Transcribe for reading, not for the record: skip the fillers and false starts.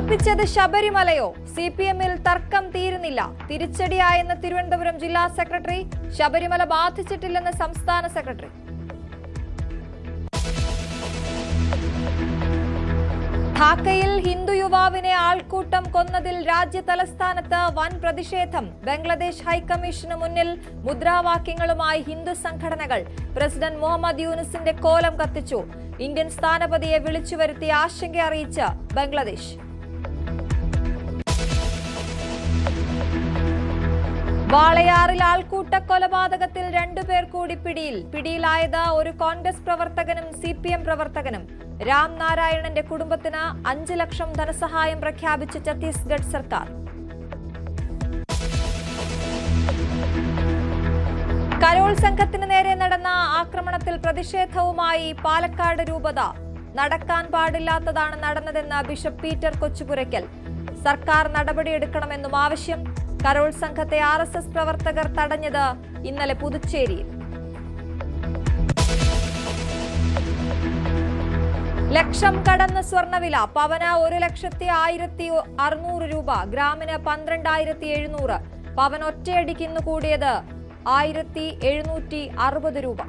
തോൽപ്പിച്ചത് ശബരിമലയോ? സിപിഎമ്മിൽ തർക്കം തീരുന്നില്ല. തിരിച്ചടിയായെന്ന് തിരുവനന്തപുരം ജില്ലാ സെക്രട്ടറി. ശബരിമല ബാധിച്ചിട്ടില്ലെന്ന് സംസ്ഥാന സെക്രട്ടറി. ധാക്കയിൽ ഹിന്ദു യുവാവിനെ ആൾക്കൂട്ടം കൊന്നതിൽ രാജ്യ തലസ്ഥാനത്ത് വൻ പ്രതിഷേധം. ബംഗ്ലാദേശ് ഹൈക്കമ്മീഷന് മുന്നിൽ മുദ്രാവാക്യങ്ങളുമായി ഹിന്ദു സംഘടനകൾ. പ്രസിഡന്റ് മുഹമ്മദ് യൂനുസിന്റെ കോലം കത്തിച്ചു. ഇന്ത്യൻ സ്ഥാനപതിയെ വിളിച്ചുവരുത്തി ആശങ്ക അറിയിച്ച് ബംഗ്ലാദേശ്. വാളയാറിൽ ആൾക്കൂട്ട കൊലപാതകത്തിൽ 2 പേർ കൂടി പിടിയിലായത് ഒരു കോൺഗ്രസ് പ്രവർത്തകനും സിപിഎം പ്രവർത്തകനും. രാം നാരായണന്റെ കുടുംബത്തിന് 5 ലക്ഷം ധനസഹായം പ്രഖ്യാപിച്ച ഛത്തീസ്ഗഡ് സർക്കാർ. കരോൾ സംഘത്തിന് നേരെ നടന്ന ആക്രമണത്തിൽ പ്രതിഷേധവുമായി പാലക്കാട് രൂപത. നടക്കാൻ പാടില്ലാത്തതാണ് നടന്നതെന്ന് ബിഷപ്പ് പീറ്റർ കൊച്ചുപുരയ്ക്കൽ. സർക്കാർ നടപടിയെടുക്കണമെന്നും ആവശ്യം. കരോൾ സംഘത്തെ RSS പ്രവർത്തകർ തടഞ്ഞത് ഇന്നലെ പുതുച്ചേരിയിൽ. ലക്ഷം കടന്ന സ്വർണ്ണവില. പവന് 1,01,600 രൂപ, ഗ്രാമിന് 12,700. പവൻ ഒറ്റയടിക്ക് ഇന്ന് കൂടിയത് 1,760 രൂപ.